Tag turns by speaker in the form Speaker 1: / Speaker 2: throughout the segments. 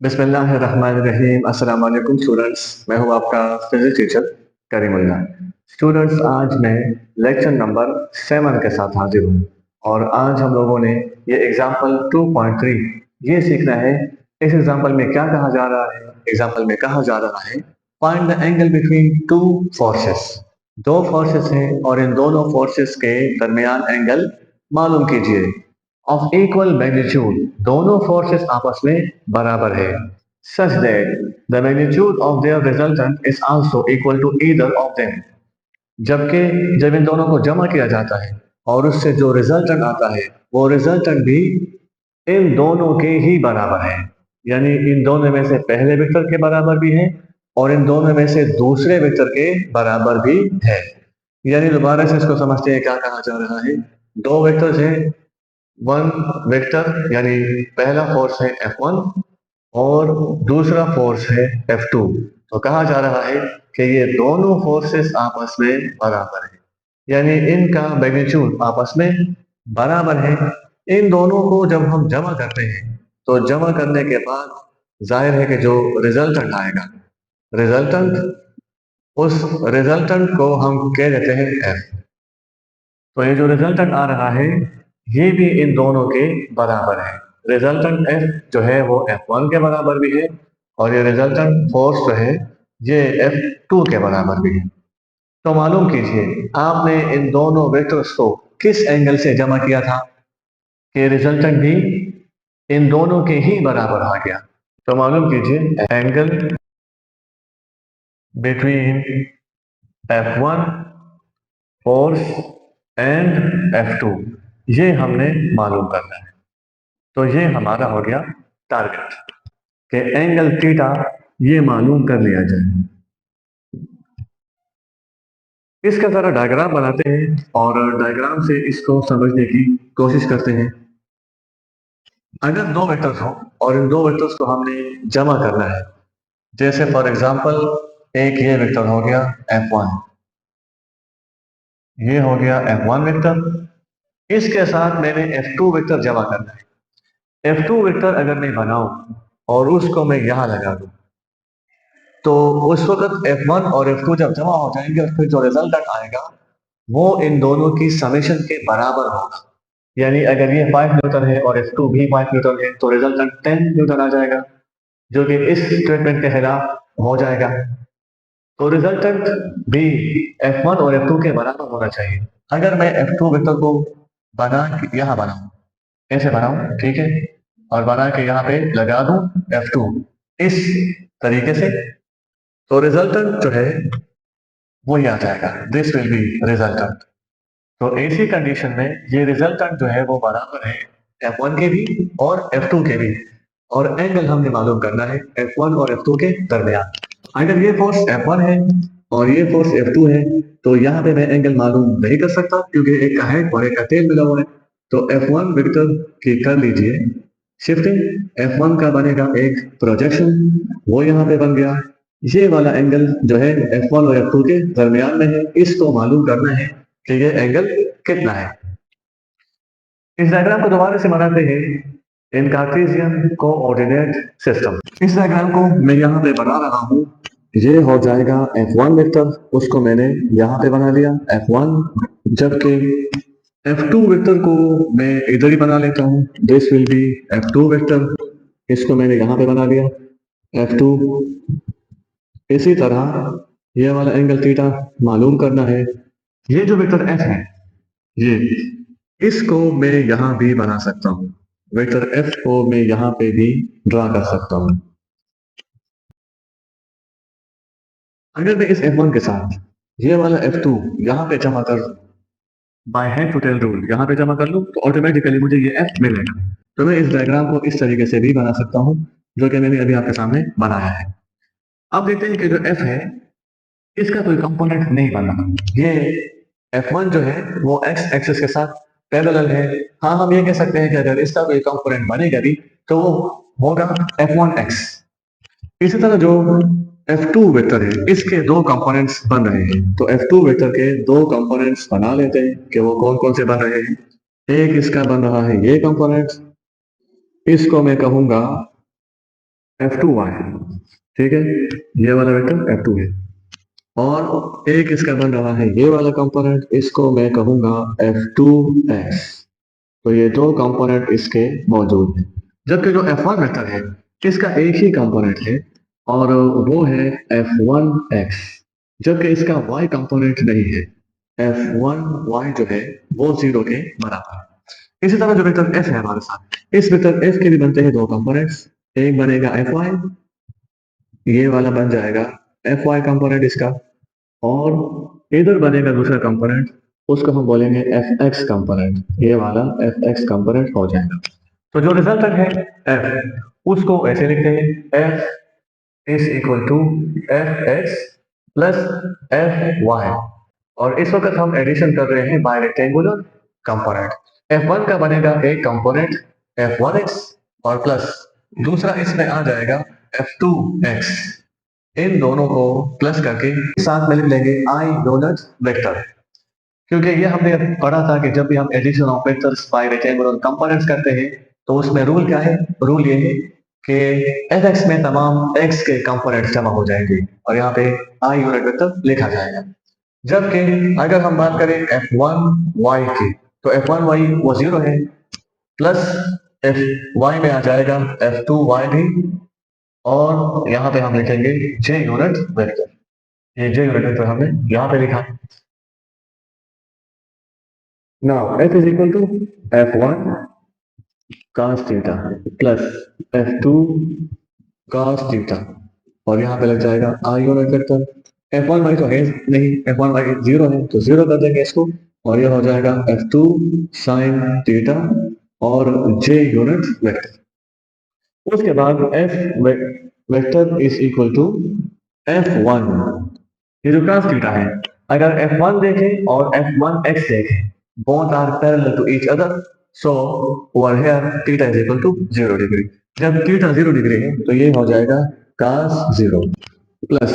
Speaker 1: बिस्मिल्लाहिर्रहमानिर्रहीम। अस्सलाम वालेकुम स्टूडेंट्स, मैं हूं आपका फिजिक्स टीचर करीमुल्लाह। स्टूडेंट्स, आज मैं लेक्चर नंबर 7 के साथ हाजिर हूं और आज हम लोगों ने ये एग्जाम्पल 2.3 ये सीखना है। इस एग्जाम्पल में क्या कहा जा रहा है? एग्जाम्पल में कहा जा रहा है find the angle between two forces. दो फोर्सेस हैं और इन दोनों फोर्सेस के दरमियान एंगल मालूम कीजिए। ऑफ इक्वल मैग्नीट्यूड, दोनों फोर्सेस आपस में बराबर है। Such that the magnitude of their resultant is also equal to either of them. जबकि जब इन दोनों को जमा किया जाता है और उससे जो रिजल्टेंट आता है वो रिजल्टेंट भी इन दोनों के ही बराबर है। यानी इन दोनों में से पहले वेक्टर के बराबर भी है और इन दोनों में से दूसरे वेक्टर के बराबर भी है। यानी दोबारा से इसको समझते हैं क्या कहा जा रहा है। दो वेक्टर्स हैं, वन वेक्टर यानी पहला फोर्स है F1 और दूसरा फोर्स है F2। तो कहा जा रहा है कि ये दोनों फोर्सेस आपस में बराबर है, यानी इनका मैग्नीट्यूड आपस में बराबर है। इन दोनों को जब हम जमा करते हैं तो जमा करने के बाद जाहिर है कि जो रिजल्टेंट आएगा, रिजल्टेंट उस रिजल्टेंट को हम कह देते हैं F। तो ये जो रिजल्टेंट आ रहा है ये भी इन दोनों के बराबर है। रिजल्टेंट F जो है वो F1 के बराबर भी है और ये रिजल्टेंट फोर्स जो है ये F2 के बराबर भी है। तो मालूम कीजिए आपने इन दोनों वेक्टर्स को किस एंगल से जमा किया था कि रिजल्टेंट भी इन दोनों के ही बराबर आ गया। तो मालूम कीजिए angle between F1 force and F2 ये हमने मालूम करना है। तो ये हमारा हो गया टारगेट कि एंगल थीटा ये मालूम कर लिया जाए। इसका जरा डायग्राम बनाते हैं और डायग्राम से इसको समझने की कोशिश करते हैं। अगर दो वेक्टर्स हो और इन दो वेक्टर्स को हमने जमा करना है, जैसे फॉर एग्जांपल एक ये वेक्टर हो गया F1, ये हो गया F1 वेक्टर, इसके साथ मैंने F2 वेक्टर जमा करना है। F2 वेक्टर अगर मैं बनाऊं और उसको मैं यहां लगा दूं तो उस वक्त F1 और F2 जब जमा हो जाएंगे और फिर जो रिजल्टेंट आएगा वो इन दोनों की समेशन के बराबर होगा। यानी अगर ये 5 न्यूटन है और F2 भी 5 न्यूटन है तो रिजल्टेंट 10 न्यूटन आ जाएगा, जो कि इस स्टेटमेंट के खिलाफ हो जाएगा। तो रिजल्टेंट भी F1 और F2 के बराबर होना चाहिए। अगर मैं F2 वेक्टर को बना के यहाँ बनाऊं, ऐसे बनाऊं, ठीक है, और बना के यहाँ पे लगा दूं F2 इस तरीके से, तो रिजल्टेंट जो है वो ये आ जाएगा, दिस विल बी रिजल्टेंट। तो ऐसी कंडीशन में ये रिजल्टेंट जो है वो बराबर है F1 के भी और F2 के भी, और एंगल हमने मालूम करना है F1 और F2 के दरमियान। अगर ये फोर्स F1 है और ये फोर्स F2 है तो यहाँ पे मैं एंगल मालूम नहीं कर सकता क्योंकि एक का हेड और एक का टेल मिला हुआ है। तो F1 वेक्टर की कर लीजिए शिफ्टिंग, F1 का बनेगा एक प्रोजेक्शन, वो यहाँ पे बन गया। ये वाला एंगल जो है F1 और F2 के दरमियान में है, इसको मालूम करना है कि ये एंगल कितना है। इस डायग्राम को दोबारा से बनाते हैं इन कार्टेशियन कोऑर्डिनेट सिस्टम। इस डायग्राम को मैं यहाँ पे बना रहा हूँ, ये हो जाएगा F1 वेक्टर, उसको मैंने यहाँ पे बना लिया F1, जबकि F2 वेक्टर को मैं इधर ही बना लेता हूँ, this will be F2 vector, इसको मैंने यहाँ पे बना लिया F2। इसी तरह ये वाला एंगल थीटा मालूम करना है। ये जो वेक्टर F है ये, इसको मैं यहाँ भी बना सकता हूँ, वेक्टर F को मैं यहाँ पे भी ड्रा कर सकता हूँ। अगर मैं इस F1 के साथ ये वाला F2 यहाँ पे जमा कर दूं, by hand to tail rule यहाँ पे जमा कर लूँ तो ऑटोमेटिकली मुझे ये F मिलेगा। तो मैं इस डायग्राम को इस तरीके से भी बना सकता हूँ जो कि मैंने अभी आपके सामने बनाया है। अब देखते हैं कि जो F है इसका कोई कंपोनेंट नहीं बना। ये F1 जो है वो x एक्सिस के साथ पैरेलल है। हाँ, हम ये कह सकते हैं कि अगर इसका कोई कंपोनेंट बनेगा भी तो वो होगा F1x। इसी तरह जो F2 वेक्टर है इसके दो कंपोनेंट्स बन रहे हैं, तो F2 वेक्टर के दो कंपोनेंट्स बना लेते हैं कि वो कौन कौन से बन रहे हैं। एक इसका बन रहा है ये कंपोनेंट, इसको मैं कहूंगा F2y, ठीक है, ये वाला वेक्टर F2 है। और एक इसका बन रहा है ये वाला कंपोनेंट, इसको मैं कहूंगा F2x। तो ये दो कंपोनेंट इसके मौजूद हैं। जबकि जो F1 वेक्टर है इसका एक ही कंपोनेंट है और वो है F1x। जबकि इसका y कंपोनेंट नहीं है। F1y जो है वो 0 के बराबर है। इसी तरह जो वेक्टर f है हमारे साथ, इस वेक्टर f के भी बनते हैं दो कंपोनेंट्स। एक बनेगा Fy, ये वाला बन जाएगा Fy कंपोनेंट इसका। और इधर बनेगा दूसरा कंपोनेंट, उसको हम बोलेंगे Fx कंपोनेंट। ये वाला Fx कंपोनेंट हो जाएगा। तो जो रिजल्टेंट है f, उसको ऐसे लिखते हैं f is equal to F X plus F Y. और इस वक्त हम एडिशन कर रहे हैं बाय रेक्टेंगुलर कंपोनेंट। F1 का बनेगा एक कंपोनेंट F1x और प्लस दूसरा इसमें आ जाएगा F2x। इन दोनों को प्लस करके साथ में लिख लेंगे आई यूनिट वेक्टर। क्योंकि ये हमने पढ़ा था कि जब भी हम addition of vectors by rectangular components करते हैं तो उसमें रूल क्या है? रूल ये है कि fx में तमाम x के कंपोनेंट्स जमा हो जाएंगे और यहाँ पे आई यूनिट वेक्टर लिखा जाएगा। जबकि अगर हम बात करें F1y की, तो F1y वो 0 है, प्लस Fy में आ जाएगा F2y भी, और यहाँ पे हम लिखेंगे j यूनिट वेक्टर। ये j यूनिट वेक्टर हमने यहाँ पे लिखा। Now f is equal to F1 cos theta plus F2 cos theta, और यहाँ पे लग जाएगा आई यूनिट वेक्टर। F1y तो है नहीं, F1y 0 है तो 0 कर देंगे इसको, और ये हो जाएगा F2 sin थीटा और j यूनिट वेक्टर। उसके बाद f vector is equal to F1, ये जो cos थीटा है। अगर F1 देखें और F1x देखें, both are parallel to each other, so over here theta is equal to 0 degree. जब थीटा 0 डिग्री है तो ये हो जाएगा cos 0 plus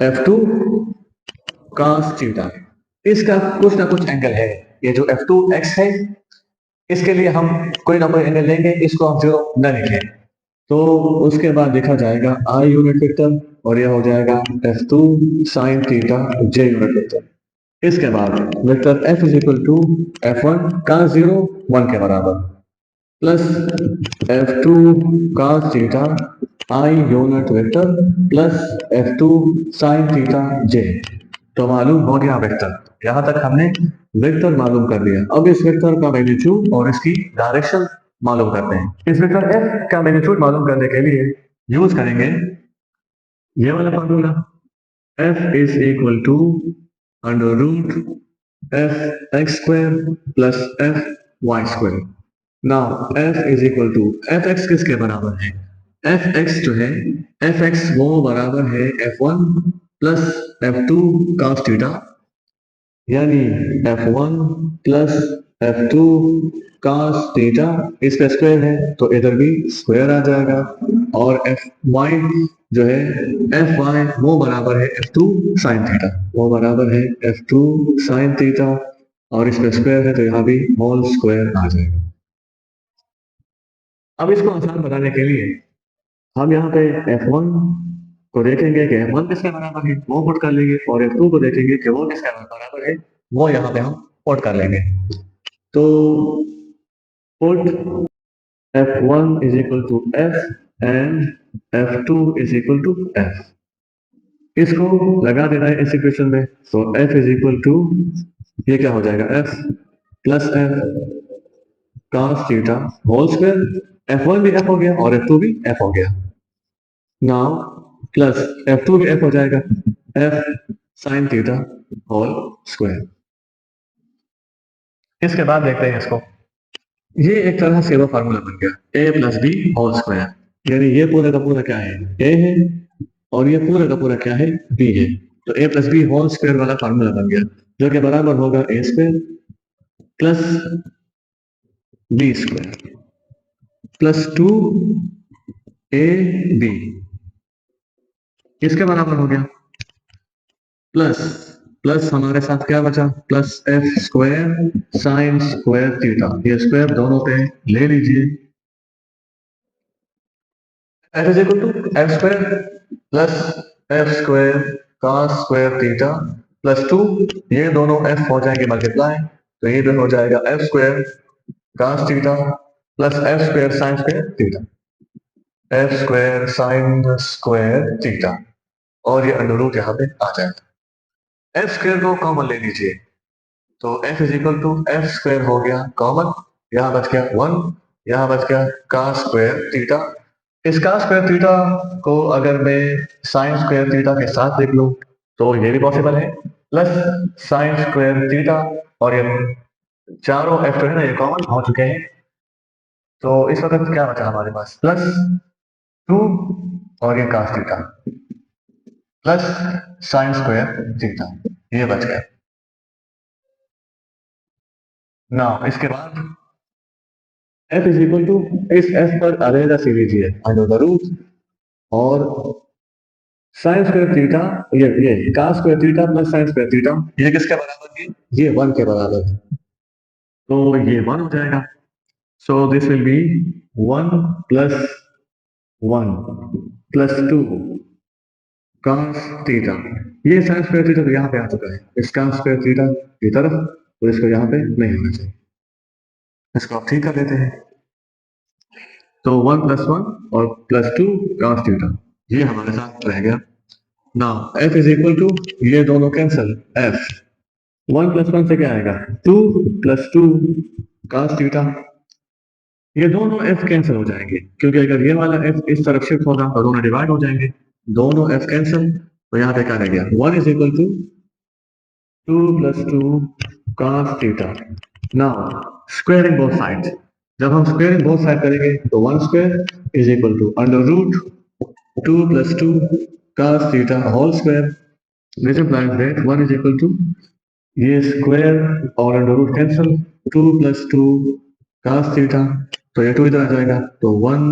Speaker 1: F2 cos theta. इसका कुछ ना कुछ एंगल है, ये जो F2x है इसके लिए हम कोई ना कोई एंगल लेंगे, इसको हम 0 न लिखें। तो उसके बाद लिखा जाएगा आई यूनिट वेक्टर, और यह हो जाएगा F2 sin theta j unit vector. इसके बाद vector f is equal to F1 cos 0 1 के बराबर plus F2 cos theta i unit vector plus F2 sin theta j। तो मालूम हो गया वेक्टर। यहां तक हमने वेक्टर मालूम कर लिया। अब इस वेक्टर का मैग्नीट्यूड और इसकी डायरेक्शन मालूम करते हैं। इस वेक्टर f का मैग्नीट्यूड मालूम करने के लिए यूज करेंगे ये वाला formula, f is equal to under root F X square plus F Y square. Now f is equal to F X किसके बराबर है? एफ एक्स जो है, एफ एक्स वो बराबर है F1 plus F2 cos theta, यानी F1 plus F2 cos theta. इस पे स्क्वायर है तो इधर भी स्क्वायर आ जाएगा, और Fy जो है Fy वो बराबर है F2 sin थीटा, वो बराबर है F2 sin थीटा, और इस पे स्क्वायर है तो यहाँ भी होल स्क्वायर आ जाएगा। अब इसको आसान बनाने के लिए हम यहाँ पे F1 को देखेंगे कि F1 किसके बराबर है, वो पुट कर लेंगे, और F2 को देखेंगे कि वो किसके बराबर है, वो यहाँ पे हम पुट कर लेंगे। तो put F1 is equal to F and F2 is equal to F। इसको लगा देना है इस इक्वेशन में, तो F is equal to ये क्या हो जाएगा F plus F cos theta whole square. F1 भी F हो गया और F2 भी F हो गया। नाउ प्लस F2 भी F हो जाएगा, F sin theta whole square. इसके बाद देखते हैं इसको, ये एक तरह से वो फार्मूला बन गया a plus B whole square, यानी ये पूरा का पूरा क्या है, a है, और ये पूरा का पूरा क्या है, b है। तो a plus B whole square वाला फार्मूला बन गया, जो कि बराबर होगा a square plus B square plus 2ab, किसके बराबर हो गया, प्लस प्लस हमारे साथ क्या बचा, plus F square sine square theta. ये स्क्वायर दोनों पे ले लीजिए। F is equal to F square plus F square cos square theta plus 2, ये दोनों एफ हो जाएंगे मल्टीप्लाई, तो ये भी हो जाएगा F square cos theta plus F square sine square theta, F square sine square theta, और ये अंडर रूट यहाँ पे आ जाएगा। एफ स्क्वायर को कॉमन ले लीजिए, तो F is equal to F square हो गया कॉमन, यहाँ बच गया 1, यहाँ बच गया कॉस स्क्वायर थीटा। इस कॉस स्क्वायर थीटा को अगर मैं साइन स्क्वायर थीटा के साथ देख लूं तो ये भी पॉसिबल है, प्लस साइन स्क्वायर थीटा, और ये चारों एफ है ना ये कॉमन हो चुके हैं, तो इस वक्त क्या बचा हमारे पास, प्लस 2 और ये cos theta plus sign square theta, ये बच गया ना। इसके बाद f इज इक्वल टू, इस f पर अरेजा सी लीजिए अंडर द रूट, और साइन स्क्वायर थीटा, ये cos square theta plus sign square theta, ये किसके बराबर है, ये 1 के बराबर है, तो ये 1 हो जाएगा। So this will be 1 plus 1 plus 2 cos theta, ये साइन स्क्वायर थीटा तो यहाँ पे आ चुका है, इस cos स्क्वायर थीटा की तरफ, तो इसको यहाँ पे नहीं होना चाहिए, इसको आप ठीक कर लेते हैं, तो 1 प्लस 1 और प्लस 2 cos थीटा, ये हमारे साथ रह गया ना। f इज इक्वल टू, ये दोनों कैंसिल, f 1 प्लस 1 से क्या आएगा 2 प्लस 2 cos थीटा, ये दोनों f कैंसिल हो जाएंगे, क्योंकि अगर ये वाला f इस तरफ शिफ्ट होगा तो दोनों डिवाइड हो जाएंगे, दोनों f कैंसिल, तो यहाँ पे क्या रह गया 1 is equal to 2 plus 2 cos theta. Now squaring both sides, जब हम स्क्वायरिंग बोथ साइड करेंगे तो 1 square is equal to under root 2 plus 2 cos theta whole square, this implies that 1 is equal to, ये स्क्वायर और under root cancel, 2 plus 2 cos theta, तो ये 2 इधर आ जाएगा, तो 1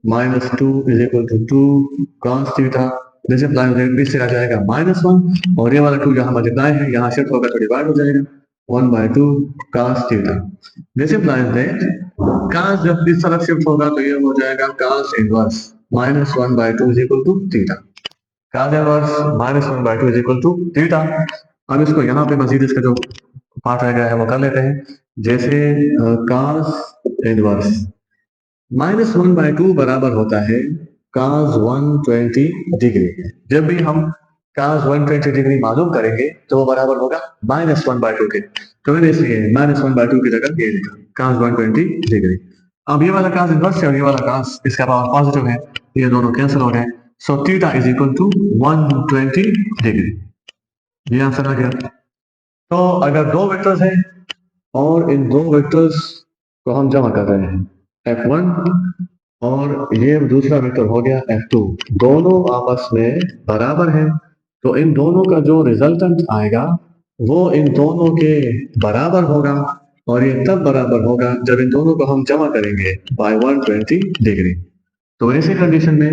Speaker 1: minus 2 is equal to 2 cos theta, this implies that बीच से आ जाएगा -1, और ये वाला 2 यहाँ मल्टीप्लाई है, यहाँ शिफ्ट होगा तो डिवाइड हो जाएगा, 1/2 cos theta, this implies that cos जब इस तरफ शिफ्ट होगा तो ये हो जाएगा cos inverse -1/2 is equal to theta, cos inverse -1/2 is equal to theta. अब इसको यहाँ पे मजीद इसका जो पार्ट रह गया है वो कर लेते हैं, जैसे cos इनवर्स -1/2 बराबर होता है cos 120 डिग्री, जब भी हम cos 120 डिग्री मालूम करेंगे तो वो बराबर होगा -1/2 के, तो मैंने इसलिए -1/2 की जगह ये लिखा cos 120 डिग्री। अब ये वाला cos इनवर्स और ये वाला cos इसका पावर पॉजिटिव है, ये दोनों कैंसिल हो गए, so theta is equal to 120 degree, ये आंसर आ गया। तो अगर दो वेक्टर्स हैं और इन दो वेक्टर्स को हम जमा कर रहे हैं, F1 और ये दूसरा वेक्टर हो गया F2, दोनों आपस में बराबर हैं, तो इन दोनों का जो रिजल्टेंट आएगा वो इन दोनों के बराबर होगा, और ये तब बराबर होगा जब इन दोनों को हम जमा करेंगे बाय 120 डिग्री, तो ऐसी कंडीशन में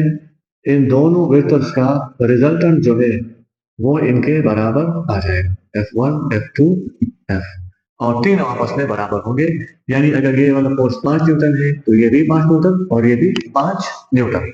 Speaker 1: इन दोनों वेक्टर्स का रिजल्टेंट जो है वो इनके बराबर आ जाएगा, F1 F2 F, और तीनों आपस में बराबर होंगे, यानी अगर ये वाला फोर्स 5 न्यूटन है तो ये भी 5 न्यूटन और ये भी 5 न्यूटन।